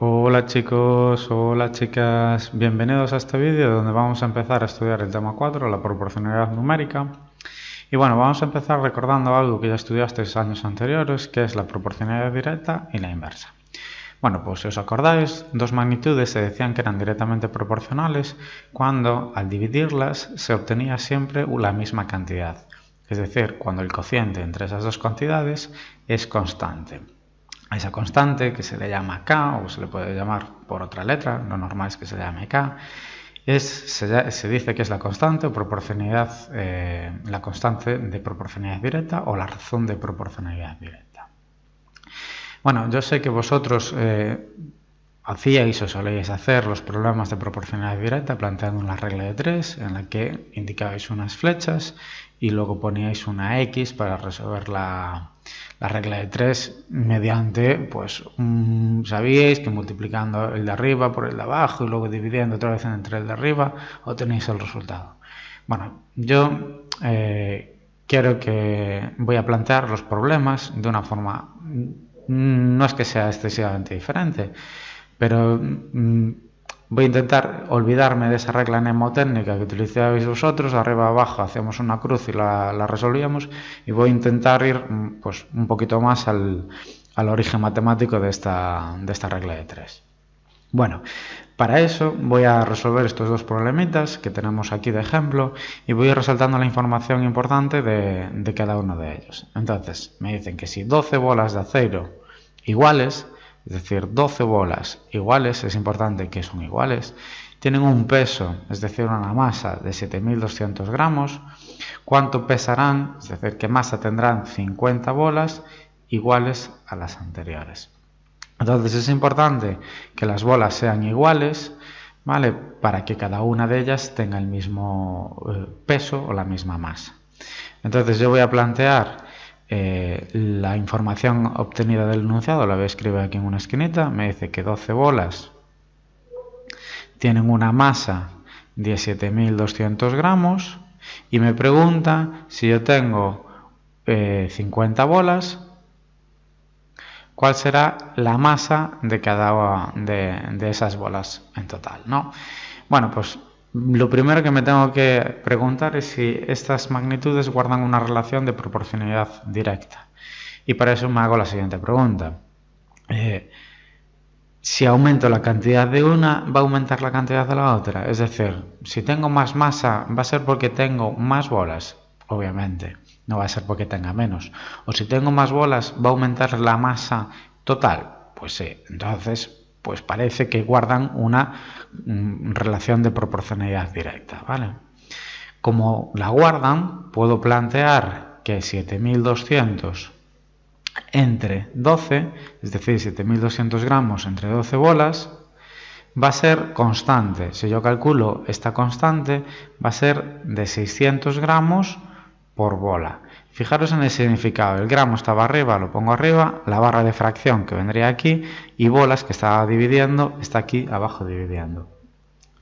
Hola chicos, hola chicas, bienvenidos a este vídeo donde vamos a empezar a estudiar el tema 4, la proporcionalidad numérica. Y bueno, vamos a empezar recordando algo que ya estudiasteis años anteriores, que es la proporcionalidad directa y la inversa. Bueno, pues si os acordáis, dos magnitudes se decían que eran directamente proporcionales cuando al dividirlas se obtenía siempre la misma cantidad. Es decir, cuando el cociente entre esas dos cantidades es constante. A esa constante, que se le llama K o se le puede llamar por otra letra, lo normal es que se llame K, se dice que es la constante o proporcionalidad, la constante de proporcionalidad directa o la razón de proporcionalidad directa. Bueno, yo sé que vosotros hacíais o soléis hacer los problemas de proporcionalidad directa planteando una regla de 3 en la que indicabais unas flechas y luego poníais una X para resolver la regla de 3 mediante, pues, sabíais que multiplicando el de arriba por el de abajo y luego dividiendo otra vez entre el de arriba obtenéis el resultado. Bueno, yo voy a plantear los problemas de una forma, no es que sea excesivamente diferente, pero voy a intentar olvidarme de esa regla mnemotécnica que utilizabais vosotros, arriba abajo hacemos una cruz y la resolvíamos, y voy a intentar ir pues un poquito más al origen matemático de esta regla de 3. Bueno, para eso voy a resolver estos dos problemitas que tenemos aquí de ejemplo y voy a ir resaltando la información importante de cada uno de ellos. Entonces, me dicen que si 12 bolas de acero iguales, es decir, 12 bolas iguales, es importante que son iguales, tienen un peso, es decir, una masa de 7.200 gramos, ¿cuánto pesarán? Es decir, ¿qué masa tendrán 50 bolas iguales a las anteriores? Entonces es importante que las bolas sean iguales, ¿vale? Para que cada una de ellas tenga el mismo peso o la misma masa. Entonces yo voy a plantear la información obtenida del enunciado, la voy a escribir aquí en una esquinita. Me dice que 12 bolas tienen una masa de 7.200 gramos y me pregunta si yo tengo 50 bolas, ¿cuál será la masa de cada una de esas bolas en total, ¿no? Bueno, pues lo primero que me tengo que preguntar es si estas magnitudes guardan una relación de proporcionalidad directa. Y para eso me hago la siguiente pregunta. Si aumento la cantidad de una, ¿va a aumentar la cantidad de la otra? Es decir, si tengo más masa, ¿va a ser porque tengo más bolas? Obviamente, no va a ser porque tenga menos. O si tengo más bolas, ¿va a aumentar la masa total? Pues sí, entonces pues parece que guardan una relación de proporcionalidad directa, ¿vale? Como la guardan, puedo plantear que 7.200 entre 12, es decir, 7.200 gramos entre 12 bolas, va a ser constante. Si yo calculo esta constante, va a ser de 600 gramos por bola. Fijaros en el significado, el gramo estaba arriba, lo pongo arriba, la barra de fracción que vendría aquí y bolas que estaba dividiendo está aquí abajo dividiendo.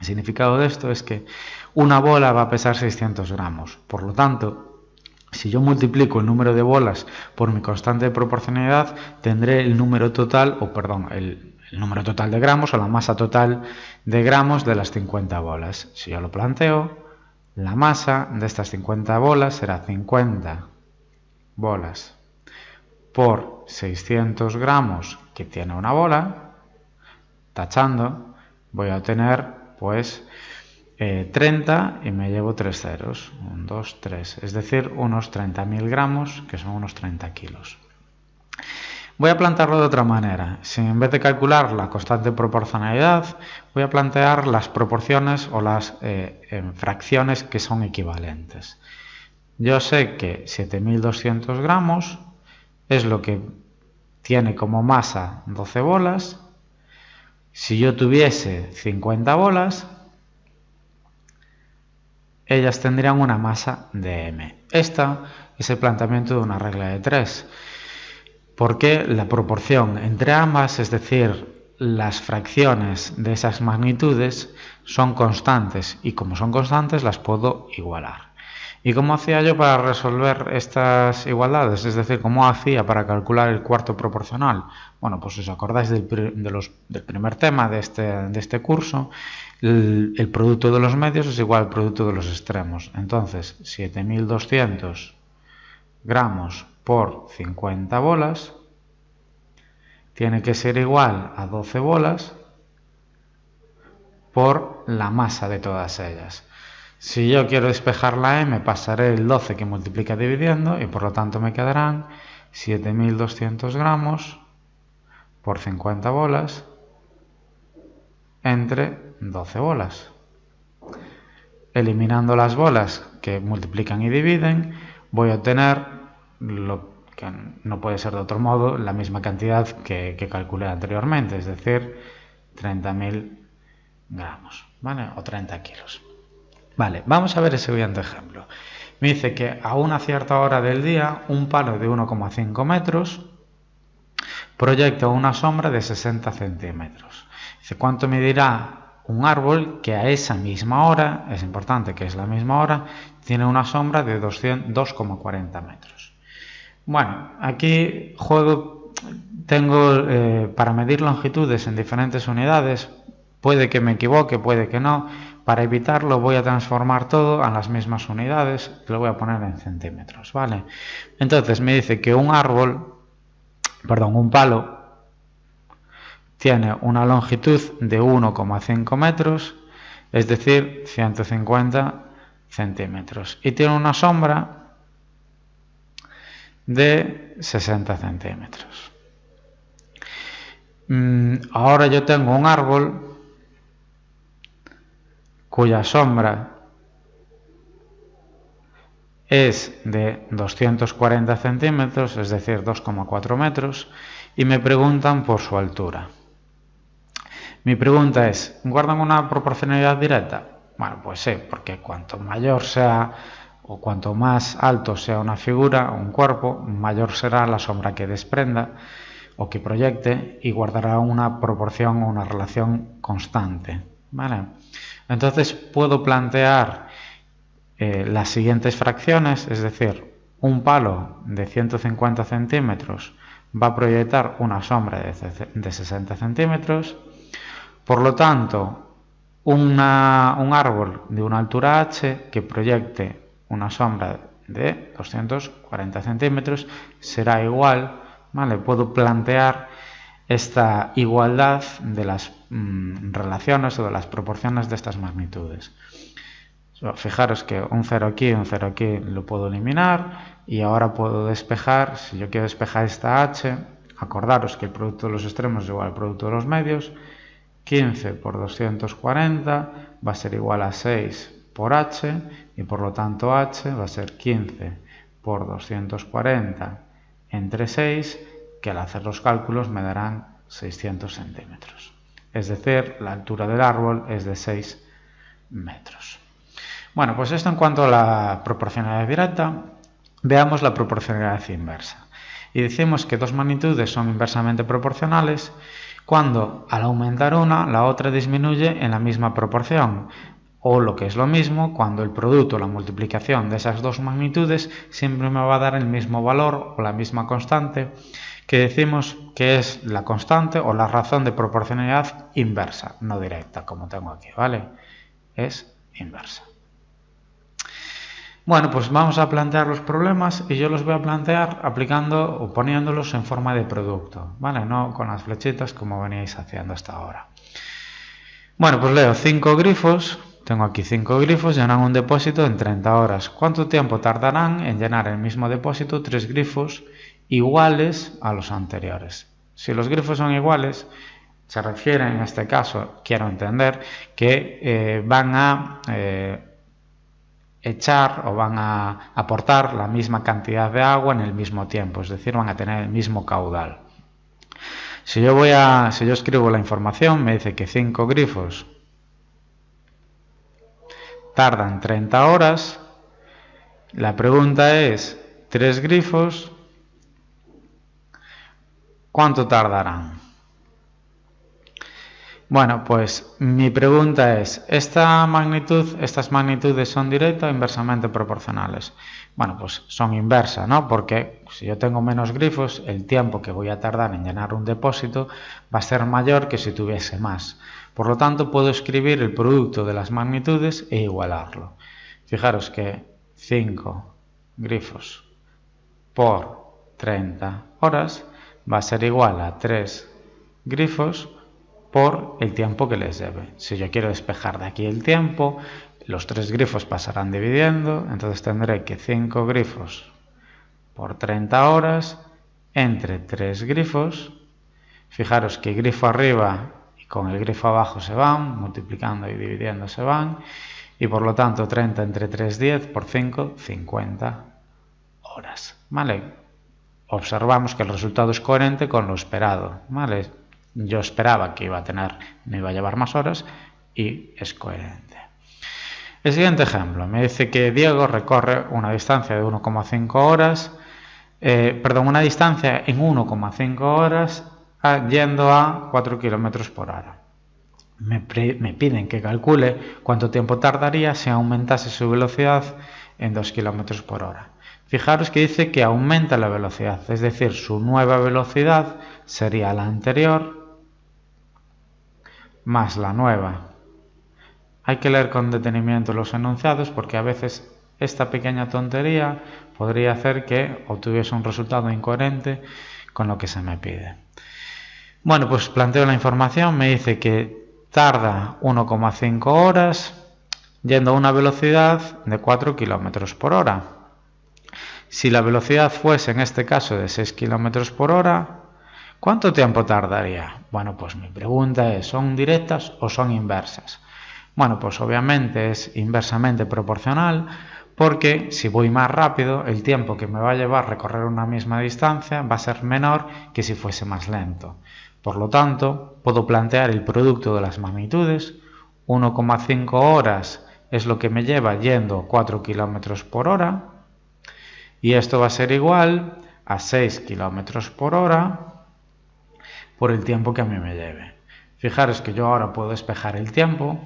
El significado de esto es que una bola va a pesar 600 gramos, por lo tanto, si yo multiplico el número de bolas por mi constante de proporcionalidad, tendré el número total, el número total de gramos o la masa total de gramos de las 50 bolas. Si yo lo planteo, la masa de estas 50 bolas será 50 bolas por 600 gramos que tiene una bola, tachando, voy a obtener pues 30 y me llevo 3 ceros, 1, 2, 3, es decir, unos 30.000 gramos, que son unos 30 kilos. Voy a plantearlo de otra manera. Si en vez de calcular la constante de proporcionalidad, voy a plantear las proporciones o las fracciones que son equivalentes. Yo sé que 7.200 gramos es lo que tiene como masa 12 bolas. Si yo tuviese 50 bolas, ellas tendrían una masa de m. Esta es el planteamiento de una regla de 3. Porque la proporción entre ambas, es decir, las fracciones de esas magnitudes, son constantes y como son constantes las puedo igualar. ¿Y cómo hacía yo para resolver estas igualdades? Es decir, ¿cómo hacía para calcular el cuarto proporcional? Bueno, pues si os acordáis del primer tema de este curso, el producto de los medios es igual al producto de los extremos. Entonces, 7200 gramos por 50 bolas tiene que ser igual a 12 bolas por la masa de todas ellas. Si yo quiero despejar la m, pasaré el 12 que multiplica dividiendo y por lo tanto me quedarán 7200 gramos por 50 bolas entre 12 bolas. Eliminando las bolas que multiplican y dividen, voy a obtener lo que no puede ser de otro modo, la misma cantidad que calculé anteriormente, es decir, 30.000 gramos, ¿vale? O 30 kilos. Vale, vamos a ver el siguiente ejemplo. Me dice que a una cierta hora del día, un palo de 1,5 metros proyecta una sombra de 60 centímetros. Dice, ¿cuánto medirá un árbol que a esa misma hora, es importante que es la misma hora, tiene una sombra de 2,40 metros? Bueno, aquí tengo para medir longitudes en diferentes unidades. Puede que me equivoque, puede que no. Para evitarlo voy a transformar todo a las mismas unidades y lo voy a poner en centímetros, ¿vale? Entonces me dice que un palo tiene una longitud de 1,5 metros, es decir, 150 centímetros. Y tiene una sombra de 60 centímetros. Ahora yo tengo un árbol cuya sombra es de 240 centímetros, es decir, 2,4 metros, y me preguntan por su altura. Mi pregunta es, ¿guardan una proporcionalidad directa? Bueno, pues sí, porque cuanto mayor sea o cuanto más alto sea una figura o un cuerpo, mayor será la sombra que desprenda o que proyecte y guardará una proporción o una relación constante, ¿vale? Entonces puedo plantear las siguientes fracciones, es decir, un palo de 150 centímetros va a proyectar una sombra de 60 centímetros, por lo tanto, un árbol de una altura h que proyecte una sombra de 240 centímetros será igual, ¿vale? Puedo plantear esta igualdad de las relaciones o de las proporciones de estas magnitudes. Fijaros que un 0 aquí y un 0 aquí lo puedo eliminar y ahora puedo despejar, si yo quiero despejar esta h, acordaros que el producto de los extremos es igual al producto de los medios, 15 por 240 va a ser igual a 6 por h y por lo tanto h va a ser 15 por 240 entre 6, que al hacer los cálculos me darán 600 centímetros. Es decir, la altura del árbol es de 6 metros. Bueno, pues esto en cuanto a la proporcionalidad directa. Veamos la proporcionalidad inversa. Y decimos que dos magnitudes son inversamente proporcionales cuando al aumentar una, la otra disminuye en la misma proporción. O lo que es lo mismo, cuando el producto o la multiplicación de esas dos magnitudes siempre me va a dar el mismo valor o la misma constante, que decimos que es la constante o la razón de proporcionalidad inversa, no directa, como tengo aquí, ¿vale? Es inversa. Bueno, pues vamos a plantear los problemas y yo los voy a plantear aplicando o poniéndolos en forma de producto, ¿vale? No con las flechitas como veníais haciendo hasta ahora. Bueno, pues leo 5 grifos, tengo aquí 5 grifos, llenan un depósito en 30 horas. ¿Cuánto tiempo tardarán en llenar el mismo depósito 3 grifos iguales a los anteriores? Si los grifos son iguales, se refiere en este caso, quiero entender, que van a echar o van a aportar la misma cantidad de agua en el mismo tiempo, es decir, van a tener el mismo caudal. Si yo escribo la información, me dice que 5 grifos tardan 30 horas. La pregunta es, 3 grifos, ¿cuánto tardarán? Bueno, pues mi pregunta es, ¿estas magnitudes son directas o inversamente proporcionales? Bueno, pues son inversas, ¿no? Porque si yo tengo menos grifos, el tiempo que voy a tardar en llenar un depósito va a ser mayor que si tuviese más. Por lo tanto, puedo escribir el producto de las magnitudes e igualarlo. Fijaros que 5 grifos por 30 horas va a ser igual a 3 grifos por el tiempo que les lleve. Si yo quiero despejar de aquí el tiempo, los 3 grifos pasarán dividiendo, entonces tendré que 5 grifos por 30 horas entre 3 grifos. Fijaros que el grifo arriba y con el grifo abajo se van, multiplicando y dividiendo se van, y por lo tanto 30 entre 3, 10, por 5, 50 horas. ¿Vale? Observamos que el resultado es coherente con lo esperado. ¿Vale? Yo esperaba que me iba a llevar más horas y es coherente. El siguiente ejemplo me dice que Diego recorre una distancia de 1,5 horas, una distancia en 1,5 horas yendo a 4 km por hora. Me piden que calcule cuánto tiempo tardaría si aumentase su velocidad en 2 km por hora. Fijaros que dice que aumenta la velocidad, es decir, su nueva velocidad sería la anterior más la nueva. Hay que leer con detenimiento los enunciados porque a veces esta pequeña tontería podría hacer que obtuviese un resultado incoherente con lo que se me pide. Bueno, pues planteo la información, me dice que tarda 1,5 horas yendo a una velocidad de 4 km por hora. Si la velocidad fuese en este caso de 6 km por hora, ¿cuánto tiempo tardaría? Bueno, pues mi pregunta es, ¿son directas o son inversas? Bueno, pues obviamente es inversamente proporcional porque si voy más rápido, el tiempo que me va a llevar recorrer una misma distancia va a ser menor que si fuese más lento. Por lo tanto, puedo plantear el producto de las magnitudes. 1,5 horas es lo que me lleva yendo 4 km por hora y esto va a ser igual a 6 km por hora por el tiempo que a mí me lleve. Fijaros que yo ahora puedo despejar el tiempo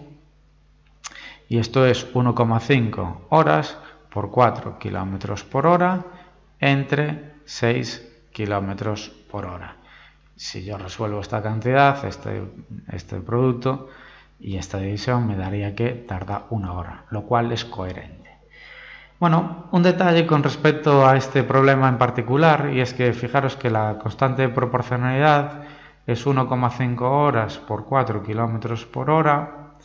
y esto es 1,5 horas por 4 km por hora entre 6 km por hora. Si yo resuelvo esta cantidad, este producto y esta división me daría que tarda 1 hora, lo cual es coherente. Bueno, un detalle con respecto a este problema en particular y es que fijaros que la constante de proporcionalidad es 1,5 horas por 4 km por hora.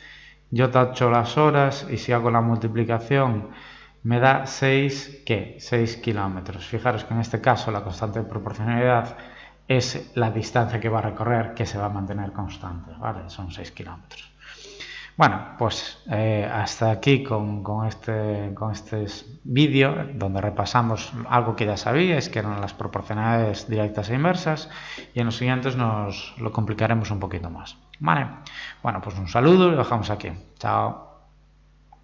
Yo tacho las horas y si hago la multiplicación me da 6 kilómetros. Fijaros que en este caso la constante de proporcionalidad es la distancia que va a recorrer, que se va a mantener constante, ¿vale? Son 6 kilómetros. Bueno, pues hasta aquí con este vídeo donde repasamos algo que ya sabíais, que eran las proporcionalidades directas e inversas, y en los siguientes nos lo complicaremos un poquito más. Vale, bueno, pues un saludo y lo dejamos aquí. Chao.